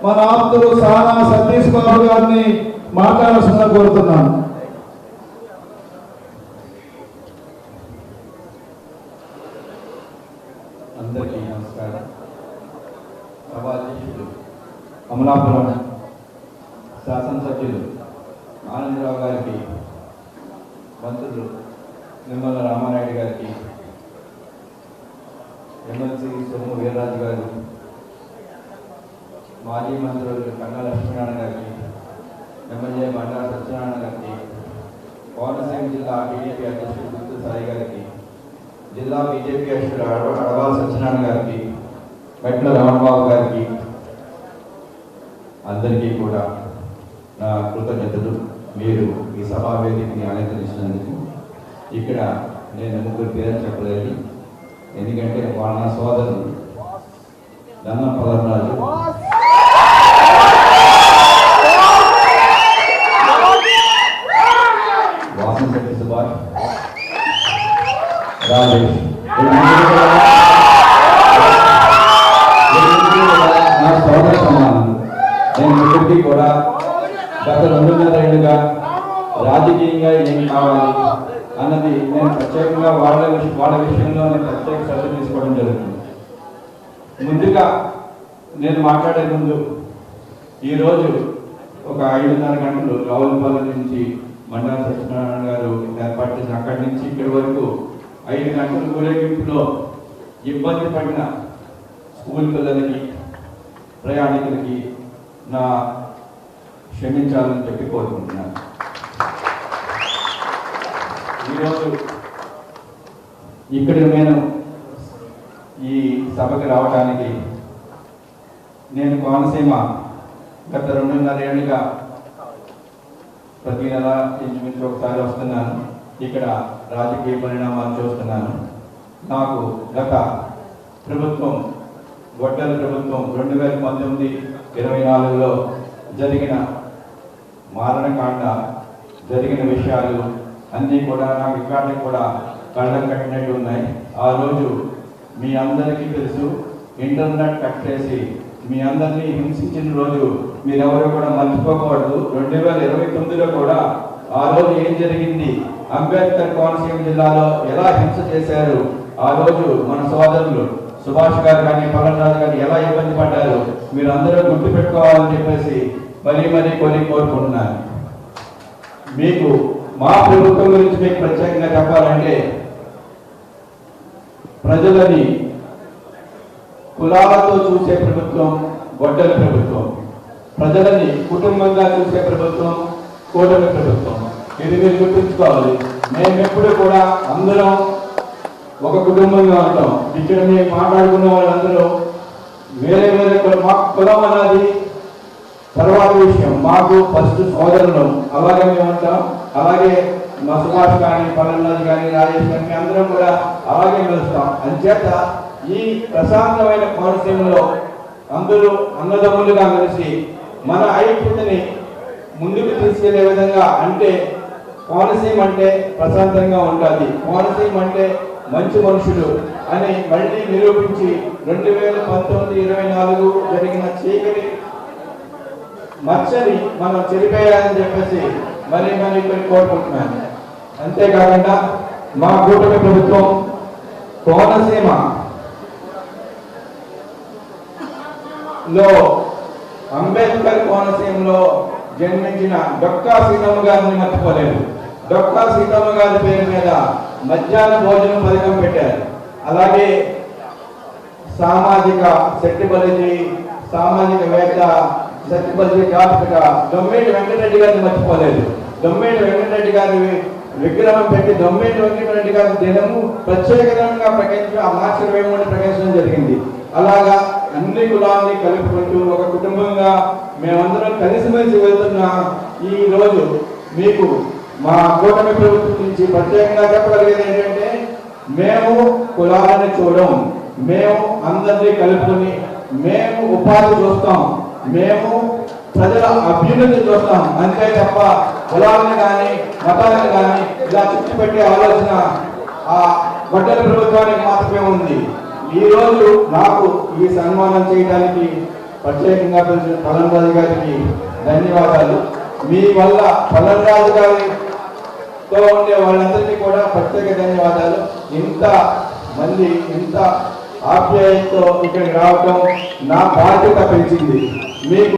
మన ఆప్తులు సానా సతీష్ బాబు గారిని మాట్లాడాల్సిందిగా కోరుతున్నాను. అందరికీ నమస్కారం. సభాధ్యక్షులు అమలాపురం శాసనసభ్యులు ఆనందరావు గారికి, మంత్రులు నిమ్మల రామానాయుడు గారికి, ఎమ్మెల్సీ సోము వీర్రాజు గారు, మాజీ మంత్రులు కన్నా లక్ష్మీనారాయణ గారికి, ఎమ్మెల్యే బండా సత్యనారాయణ గారికి, కోనసీమ జిల్లా టీడీపీ అధ్యక్షుడు గుర్తు సాయి గారికి, జిల్లా బీజేపీ అధ్యక్షుడు అడవాల సత్యనారాయణ గారికి, మెట్ల రామబాబు గారికి, అందరికీ కూడా నా కృతజ్ఞతలు. మీరు ఈ సభా వేదికని అలంకరించినందుకు. ఇక్కడ నేను ముగ్గురు పేరు చెప్పలేదు, ఎందుకంటే వాళ్ళ నా సోదరులు దన్నం పదరాజు, వాసంశెట్టి సుభాష్, రాజేష్, నా సోదర సమానం. నేను ముగ్గురికి కూడా గత 2.5 ఏళ్ళుగా రాజకీయంగా ఏమి కావాలి అన్నది నేను ప్రత్యేకంగా వాళ్ళ విషయంలో నేను ప్రత్యేక శ్రద్ధ తీసుకోవడం జరుగుతుంది. ముందుగా నేను మాట్లాడే ముందు ఈరోజు ఒక 5:30 గంటలు రావులపల్లి నుంచి మండల సత్యనారాయణ గారు ఏర్పాటు చేసిన అక్కడి నుంచి ఇక్కడి వరకు 5 గంటల ఊరేగింపులో ఇబ్బంది పడిన స్కూల్ పిల్లలకి, ప్రయాణికులకి నా క్షమించాలని చెప్పి కోరుకుంటున్నాను. ఈరోజు ఇక్కడ నేను ఈ సభకి రావడానికి, నేను కోనసీమ గత 2.5 ఏళ్ళుగా ప్రతి నెల ఇంచుమించు ఒకసారి వస్తున్నాను. ఇక్కడ రాజకీయ పరిణామాలు చూస్తున్నాను. నాకు గత ప్రభుత్వం, గొడ్డల ప్రభుత్వం 2019-24లో జరిగిన మారణకాండ, జరిగిన విషయాలు అన్నీ కూడా నాకు ఇక్కడికి కూడా కళ్ళకు కట్టినట్టు ఉన్నాయి. ఆ రోజు మీ అందరికీ తెలుసు, ఇంటర్నెట్ కట్ చేసి మీ అందరినీ హింసించిన రోజు మీరెవరూ కూడా మర్చిపోకూడదు. 2029లో కూడా ఆ రోజు ఏం జరిగింది, అంబేద్కర్ కోనసీమ జిల్లాలో ఎలా హింస చేశారు, ఆ రోజు మన సోదరులు సుభాష్ గారు కానీ పల్లరాజు గారు ఎలా ఇబ్బంది పడ్డారు, మీరు అందరూ గుర్తు పెట్టుకోవాలని చెప్పేసి మరీ కోరుకుంటున్నాను. మీకు మా ప్రభుత్వం గురించి మీకు ప్రత్యేకంగా చెప్పాలంటే, ప్రజలని కులాలతో చూసే ప్రభుత్వం గొడ్డల ప్రభుత్వం, ప్రజలని కుటుంబంగా చూసే ప్రభుత్వం కూటమి ప్రభుత్వం. ఇది మీరు గుర్తుంచుకోవాలి. మేమెప్పుడు కూడా అందరం ఒక కుటుంబంగా ఉంటాం. ఇక్కడ మేము మాట్లాడుకున్న వాళ్ళందరూ వేరే మాకు కులం అన్నది తర్వాత విషయం. మాకు ఫస్ట్ సోదరులు, అలాగే మేము ఉంటాం. అలాగే మా సుభాష్ కానీ, పల్లరాజు కానీ, రాజేష్ కానీ అందరం కూడా అలాగే కలుస్తాం. అంచేత ఈ ప్రశాంతమైన కోనసీమలో అందరూ అన్నదమ్ములుగా కలిసి మన ఐక్యతని ముందుకు తీసుకెళ్లే విధంగా, అంటే కోనసీమ అంటే ప్రశాంతంగా ఉంటుంది, కోనసీమ అంటే మంచి మనుషులు అని మళ్ళీ నిరూపించి 2019-24 జరిగిన చీకటి మచ్చని మనం చెరిపేయాలని చెప్పేసి మరీ కోరుకుంటున్నాను. అంతేకాకుండా మా కూటమి ప్రభుత్వం కోనసీమలో అంబేద్కర్ కోనసీమలో జన్మించిన డొక్కా సీతమ్మ గారిని మర్చిపోలేదు. డొక్కా సీతమ్మ గారి పేరు మీద మధ్యాహ్న భోజనం పథకం పెట్టారు. అలాగే సామాజిక శెట్టిబలిజీ, సామాజికవేత్త సత్యబలి ఘాతకుగా దొమ్మేటి వెంకటరెడ్డి గారిని మర్చిపోలేదు. దొమ్మేటి వెంకటరెడ్డి గారి విగ్రహం పెట్టి దొమ్మేటి వెంకటరెడ్డి గారి దినము ప్రత్యేకంగా ప్రకటించి ఆ మార్చి 23 ప్రకటించడం జరిగింది. అలాగా అన్ని కులాన్ని కలుపుకుంటూ ఒక కుటుంబంగా మేమందరం కలిసిమెలిసి వెళ్తున్న ఈ రోజు మీకు మా కూటమి ప్రభుత్వం నుంచి ప్రత్యేకంగా చెప్పగలిగేది ఏంటంటే, మేము కులాలను చూడం, మేము అందరినీ కలుపుకొని మేము ఉపాధి చూస్తాం, మేము ప్రజల అభ్యున్నతి చూస్తాం. అంతే తప్ప కులాలను కానీ మతాలను కానీ ఇలా చుట్టుపెట్టే ఆలోచన ఆ గొడ్డల ప్రభుత్వానికి మాత్రమే ఉంది. ఈ రోజు నాకు ఈ సన్మానం చేయడానికి ప్రత్యేకంగా పలంరాజు గారికి ధన్యవాదాలు. మీ వల్ల పలంరాజు గారితో ఉండే వాళ్ళందరికీ కూడా ప్రత్యేక ధన్యవాదాలు. ఇంత మంది ఇంత ఆప్యాయతతో ఇక్కడికి రావటం నా బాధ్యత పెంచింది. మీకు